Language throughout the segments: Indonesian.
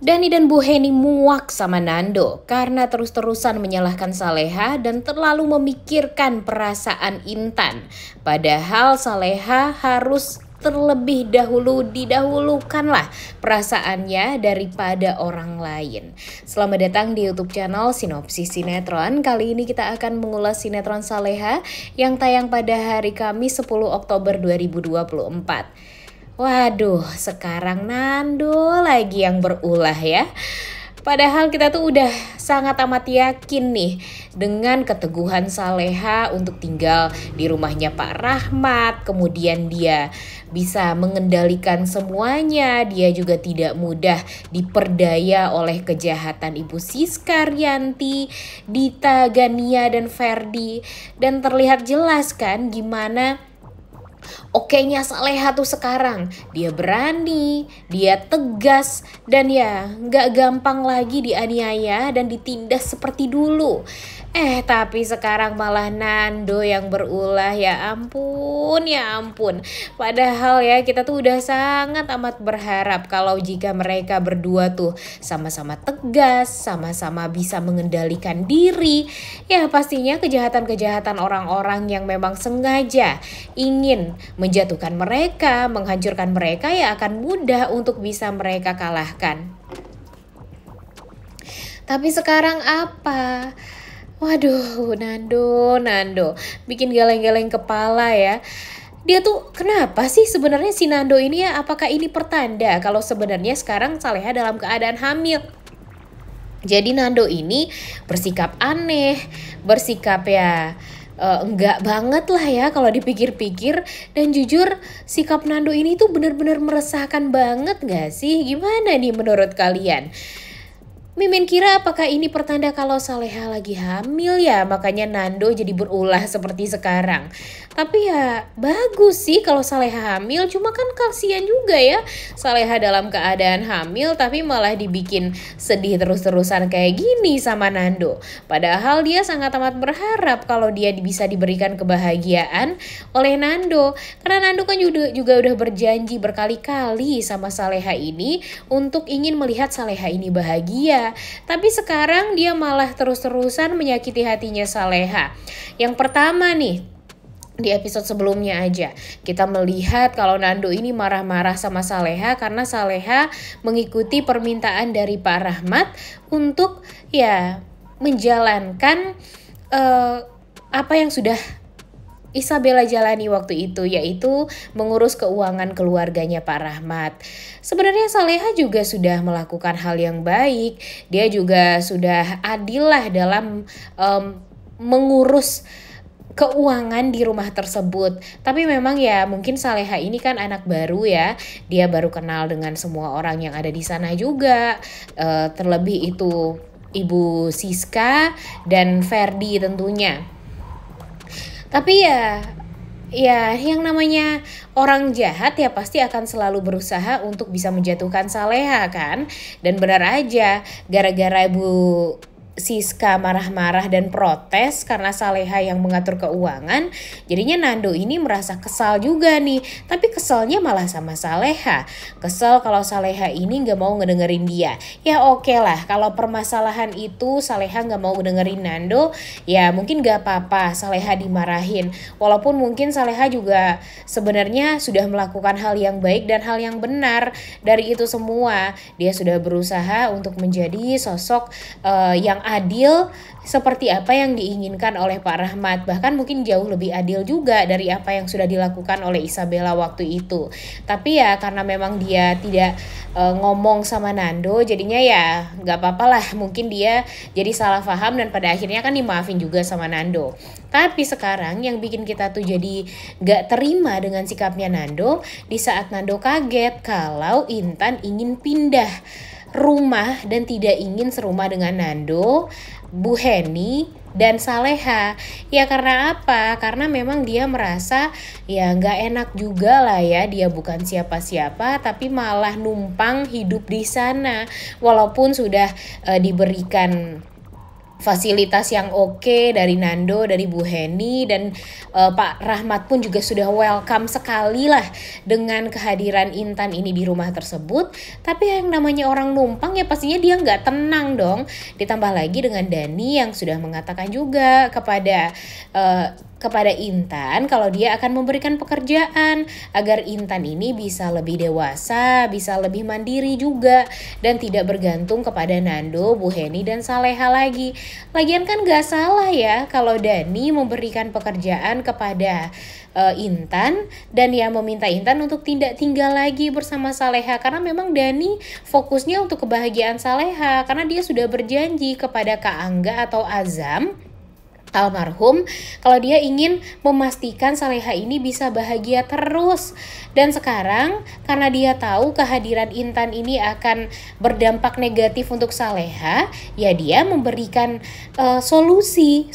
Dani dan Bu Heni muak sama Nando karena terus-terusan menyalahkan Saleha dan terlalu memikirkan perasaan Intan. Padahal Saleha harus terlebih dahulu didahulukanlah perasaannya daripada orang lain. Selamat datang di YouTube channel Sinopsis Sinetron. Kali ini kita akan mengulas sinetron Saleha yang tayang pada hari Kamis 10 Oktober 2024. Waduh, sekarang Nando lagi yang berulah ya. Padahal kita tuh udah sangat amat yakin nih dengan keteguhan Saleha untuk tinggal di rumahnya Pak Rahmat. Kemudian dia bisa mengendalikan semuanya. Dia juga tidak mudah diperdaya oleh kejahatan Ibu Siska Rianti, Dita, Gania, dan Ferdi. Dan terlihat jelas kan gimana okenya Saleha tuh sekarang. Dia berani, dia tegas, dan ya gak gampang lagi dianiaya dan ditindas seperti dulu. Tapi sekarang malah Nando yang berulah, ya ampun, ya ampun. Padahal ya kita tuh udah sangat amat berharap kalau jika mereka berdua tuh sama-sama tegas, sama-sama bisa mengendalikan diri, ya pastinya kejahatan-kejahatan orang-orang yang memang sengaja ingin menjatuhkan mereka, menghancurkan mereka ya akan mudah untuk bisa mereka kalahkan. Tapi sekarang apa? Waduh, Nando, bikin geleng-geleng kepala ya. Dia tuh kenapa sih sebenarnya si Nando ini ya? Apakah ini pertanda kalau sebenarnya sekarang Saleha dalam keadaan hamil? Jadi Nando ini bersikap aneh, bersikap ya enggak banget lah ya kalau dipikir-pikir. Dan jujur sikap Nando ini tuh bener-bener meresahkan banget gak sih? Gimana nih menurut kalian? Mimin kira apakah ini pertanda kalau Saleha lagi hamil ya, makanya Nando jadi berulah seperti sekarang. Tapi ya bagus sih kalau Saleha hamil, cuma kan kasihan juga ya Saleha dalam keadaan hamil tapi malah dibikin sedih terus-terusan kayak gini sama Nando. Padahal dia sangat amat berharap kalau dia bisa diberikan kebahagiaan oleh Nando. Karena Nando kan juga udah berjanji berkali-kali sama Saleha ini untuk ingin melihat Saleha ini bahagia. Tapi sekarang dia malah terus-terusan menyakiti hatinya Saleha. Yang pertama nih, di episode sebelumnya aja kita melihat kalau Nando ini marah-marah sama Saleha karena Saleha mengikuti permintaan dari Pak Rahmat untuk ya menjalankan apa yang sudah Isabella jalani waktu itu, yaitu mengurus keuangan keluarganya Pak Rahmat. Sebenarnya Saleha juga sudah melakukan hal yang baik. Dia juga sudah adil lah dalam mengurus keuangan di rumah tersebut. Tapi memang ya mungkin Saleha ini kan anak baru ya. Dia baru kenal dengan semua orang yang ada di sana juga. Terlebih itu Ibu Siska dan Ferdi tentunya. Tapi ya yang namanya orang jahat ya pasti akan selalu berusaha untuk bisa menjatuhkan Saleha kan. Dan benar aja gara-gara Ibu Siska marah-marah dan protes karena Saleha yang mengatur keuangan, jadinya Nando ini merasa kesal juga nih. Tapi kesalnya malah sama Saleha. Kesel kalau Saleha ini gak mau ngedengerin dia. Ya oke lah, kalau permasalahan itu Saleha gak mau ngedengerin Nando, ya mungkin gak apa-apa Saleha dimarahin. Walaupun mungkin Saleha juga sebenarnya sudah melakukan hal yang baik dan hal yang benar. Dari itu semua dia sudah berusaha untuk menjadi sosok yang adil seperti apa yang diinginkan oleh Pak Rahmat. Bahkan mungkin jauh lebih adil juga dari apa yang sudah dilakukan oleh Isabella waktu itu. Tapi ya karena memang dia tidak ngomong sama Nando, jadinya ya gak apa-apa lah. Mungkin dia jadi salah paham dan pada akhirnya kan dimaafin juga sama Nando. Tapi sekarang yang bikin kita tuh jadi gak terima dengan sikapnya Nando, di saat Nando kaget kalau Intan ingin pindah rumah dan tidak ingin serumah dengan Nando, Bu Heni, dan Saleha. Ya karena apa? Karena memang dia merasa ya gak enak juga lah ya. Dia bukan siapa-siapa tapi malah numpang hidup di sana. Walaupun sudah diberikan fasilitas yang oke dari Nando, dari Bu Heni, dan Pak Rahmat pun juga sudah welcome sekali lah dengan kehadiran Intan ini di rumah tersebut. Tapi yang namanya orang numpang ya pastinya dia nggak tenang dong. Ditambah lagi dengan Dani yang sudah mengatakan juga kepada Intan kalau dia akan memberikan pekerjaan agar Intan ini bisa lebih dewasa, bisa lebih mandiri juga, dan tidak bergantung kepada Nando, Bu Heni, dan Saleha lagi. Lagian kan gak salah ya kalau Dani memberikan pekerjaan kepada Intan dan ya meminta Intan untuk tidak tinggal lagi bersama Saleha, karena memang Dani fokusnya untuk kebahagiaan Saleha, karena dia sudah berjanji kepada Kak Angga atau Azam almarhum kalau dia ingin memastikan Saleha ini bisa bahagia terus. Dan sekarang karena dia tahu kehadiran Intan ini akan berdampak negatif untuk Saleha, ya dia memberikan solusi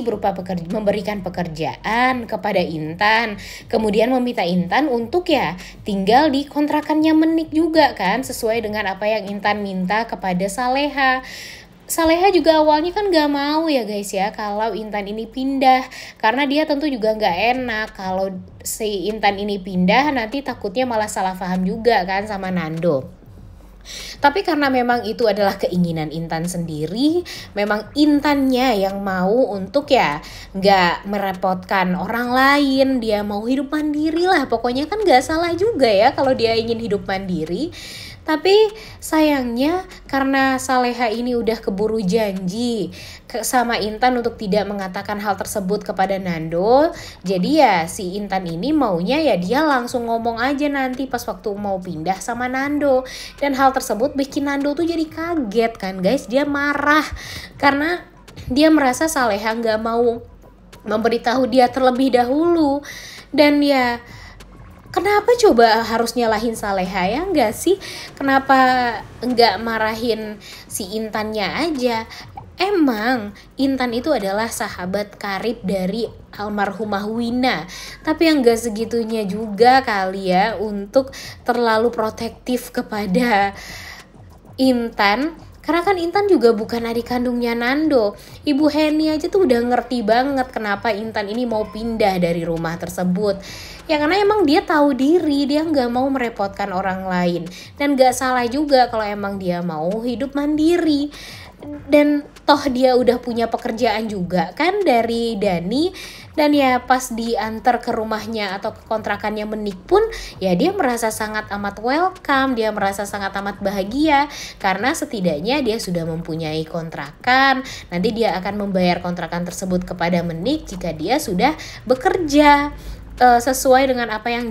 berupa memberikan pekerjaan kepada Intan, kemudian meminta Intan untuk ya tinggal di kontrakannya Menik juga kan, sesuai dengan apa yang Intan minta kepada Saleha. Saleha juga awalnya kan gak mau ya guys ya kalau Intan ini pindah, karena dia tentu juga gak enak kalau si Intan ini pindah nanti takutnya malah salah paham juga kan sama Nando. Tapi karena memang itu adalah keinginan Intan sendiri, memang Intannya yang mau untuk ya gak merepotkan orang lain, dia mau hidup mandiri lah, pokoknya kan gak salah juga ya kalau dia ingin hidup mandiri. Tapi sayangnya karena Saleha ini udah keburu janji sama Intan untuk tidak mengatakan hal tersebut kepada Nando, jadi ya si Intan ini maunya ya dia langsung ngomong aja nanti pas waktu mau pindah sama Nando. Dan hal tersebut bikin Nando tuh jadi kaget kan guys, dia marah karena dia merasa Saleha gak mau memberitahu dia terlebih dahulu. Dan ya kenapa coba harus nyalahin Saleha ya enggak sih? Kenapa enggak marahin si Intannya aja? Emang Intan itu adalah sahabat karib dari almarhumah Wina, tapi yang gak segitunya juga kali ya untuk terlalu protektif kepada Intan. Karena kan Intan juga bukan adik kandungnya Nando. Ibu Heni aja tuh udah ngerti banget kenapa Intan ini mau pindah dari rumah tersebut. Ya karena emang dia tahu diri, dia gak mau merepotkan orang lain. Dan gak salah juga kalau emang dia mau hidup mandiri. Dan toh dia udah punya pekerjaan juga kan dari Dani. Dan ya pas diantar ke rumahnya atau ke kontrakannya Menik pun ya dia merasa sangat amat welcome, dia merasa sangat amat bahagia karena setidaknya dia sudah mempunyai kontrakan. Nanti dia akan membayar kontrakan tersebut kepada Menik jika dia sudah bekerja sesuai dengan apa yang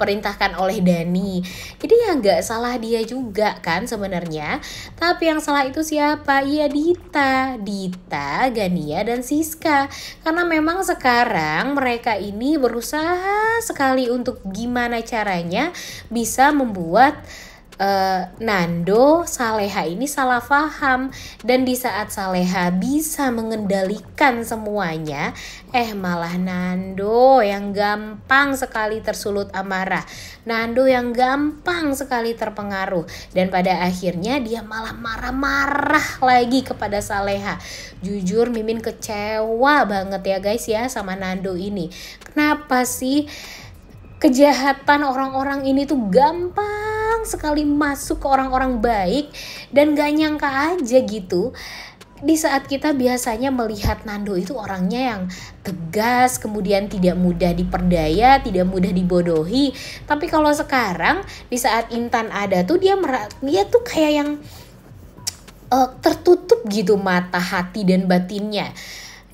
perintahkan oleh Dani. Jadi ya nggak salah dia juga kan sebenarnya. Tapi yang salah itu siapa? Iya Dita, Gania, dan Siska. Karena memang sekarang mereka ini berusaha sekali untuk gimana caranya bisa membuat Nando, Saleha ini salah paham. Dan di saat Saleha bisa mengendalikan semuanya, malah Nando yang gampang sekali tersulut amarah, Nando yang gampang sekali terpengaruh, dan pada akhirnya dia malah marah-marah lagi kepada Saleha. Jujur Mimin kecewa banget ya guys ya sama Nando ini. Kenapa sih kejahatan orang-orang ini tuh gampang sekali masuk ke orang-orang baik dan gak nyangka aja gitu. Di saat kita biasanya melihat Nando itu orangnya yang tegas, kemudian tidak mudah diperdaya, tidak mudah dibodohi. Tapi kalau sekarang di saat Intan ada tuh dia tuh kayak yang tertutup gitu mata, hati, dan batinnya.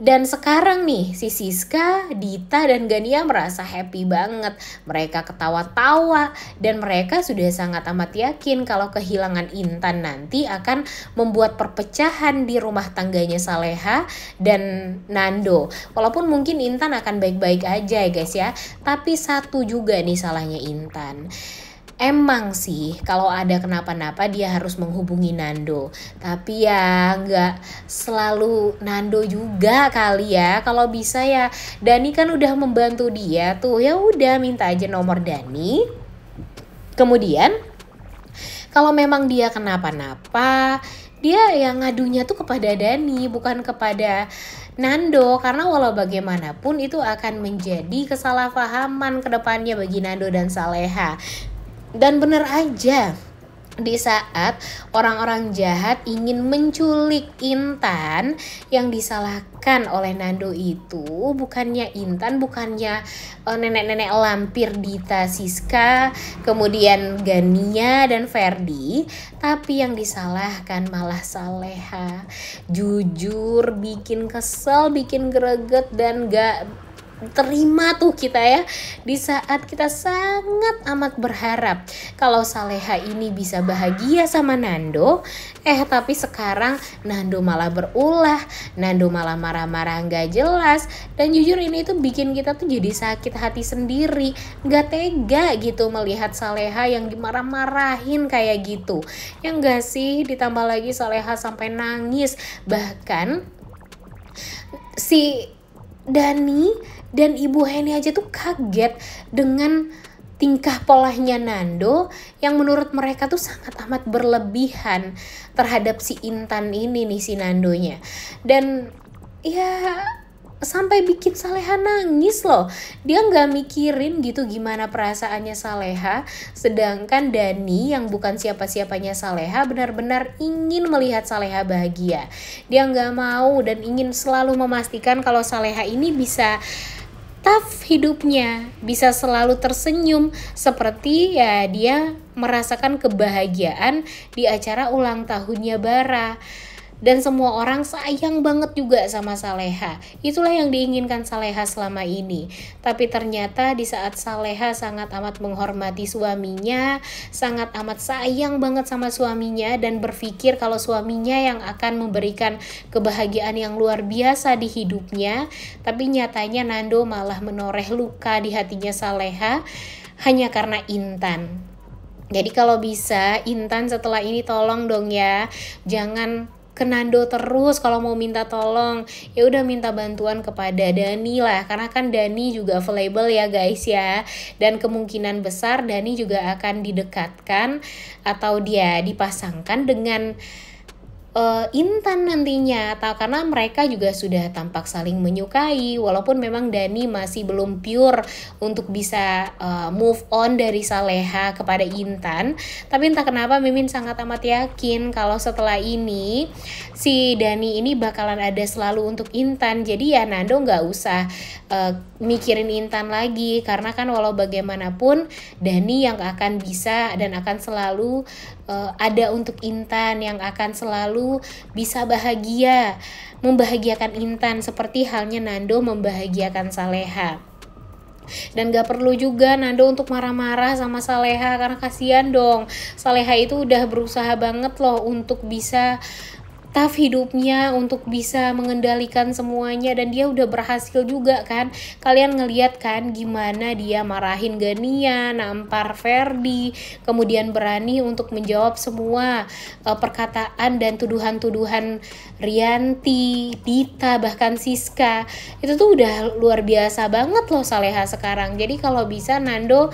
Dan sekarang nih si Siska, Dita, dan Gania merasa happy banget. Mereka ketawa-tawa dan mereka sudah sangat amat yakin kalau kehilangan Intan nanti akan membuat perpecahan di rumah tangganya Saleha dan Nando. Walaupun mungkin Intan akan baik-baik aja ya guys ya, tapi satu juga nih salahnya Intan. Emang sih kalau ada kenapa-napa dia harus menghubungi Nando. Tapi ya nggak selalu Nando juga kali ya. Kalau bisa ya Dani kan udah membantu dia tuh. Ya udah minta aja nomor Dani. Kemudian kalau memang dia kenapa-napa, dia yang ngadunya tuh kepada Dani, bukan kepada Nando, karena walau bagaimanapun itu akan menjadi kesalahpahaman kedepannya bagi Nando dan Saleha. Dan bener aja, di saat orang-orang jahat ingin menculik Intan, yang disalahkan oleh Nando itu bukannya Intan, bukannya nenek-nenek lampir Dita, Siska, kemudian Gania dan Ferdi, tapi yang disalahkan malah Saleha. Jujur bikin kesel, bikin greget, dan gak terima tuh kita ya, di saat kita sangat amat berharap kalau Saleha ini bisa bahagia sama Nando, tapi sekarang Nando malah berulah, Nando malah marah-marah gak jelas. Dan jujur ini tuh bikin kita tuh jadi sakit hati sendiri, gak tega gitu melihat Saleha yang dimarah-marahin kayak gitu, yang gak sih. Ditambah lagi Saleha sampai nangis, bahkan si Dani dan Ibu Heni aja tuh kaget dengan tingkah polanya Nando yang menurut mereka tuh sangat amat berlebihan terhadap si Intan ini nih, si Nandonya. Dan ya sampai bikin Saleha nangis loh. Dia gak mikirin gitu gimana perasaannya Saleha, sedangkan Dani yang bukan siapa-siapanya Saleha benar-benar ingin melihat Saleha bahagia. Dia gak mau dan ingin selalu memastikan kalau Saleha ini bisa tough hidupnya, bisa selalu tersenyum seperti ya dia merasakan kebahagiaan di acara ulang tahunnya Bara. Dan semua orang sayang banget juga sama Saleha. Itulah yang diinginkan Saleha selama ini. Tapi ternyata di saat Saleha sangat amat menghormati suaminya, sangat amat sayang banget sama suaminya, dan berpikir kalau suaminya yang akan memberikan kebahagiaan yang luar biasa di hidupnya, tapi nyatanya Nando malah menoreh luka di hatinya Saleha hanya karena Intan. Jadi kalau bisa Intan setelah ini tolong dong ya, jangan ke Nando terus. Kalau mau minta tolong ya udah minta bantuan kepada Dani lah, karena kan Dani juga available ya guys ya, dan kemungkinan besar Dani juga akan didekatkan atau dia dipasangkan dengan Intan nantinya, karena mereka juga sudah tampak saling menyukai, walaupun memang Dani masih belum pure untuk bisa move on dari Saleha kepada Intan. Tapi entah kenapa Mimin sangat amat yakin kalau setelah ini si Dani ini bakalan ada selalu untuk Intan. Jadi ya Nando gak usah mikirin Intan lagi, karena kan walau bagaimanapun Dani yang akan bisa dan akan selalu ada untuk Intan, yang akan selalu bisa bahagia, membahagiakan Intan seperti halnya Nando membahagiakan Saleha. Dan gak perlu juga Nando untuk marah-marah sama Saleha, karena kasihan dong, Saleha itu udah berusaha banget loh untuk bisa tough hidupnya, untuk bisa mengendalikan semuanya, dan dia udah berhasil juga kan. Kalian ngeliat kan gimana dia marahin Gania, nampar Ferdi, kemudian berani untuk menjawab semua perkataan dan tuduhan-tuduhan Rianti, Dita, bahkan Siska. Itu tuh udah luar biasa banget loh Saleha sekarang. Jadi kalau bisa Nando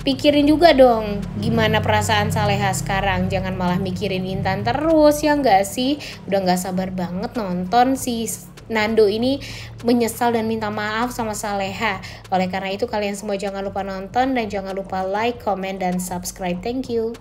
pikirin juga dong gimana perasaan Saleha sekarang, jangan malah mikirin Intan terus, ya enggak sih? Udah gak sabar banget nonton si Nando ini menyesal dan minta maaf sama Saleha. Oleh karena itu kalian semua jangan lupa nonton dan jangan lupa like, comment, dan subscribe. Thank you.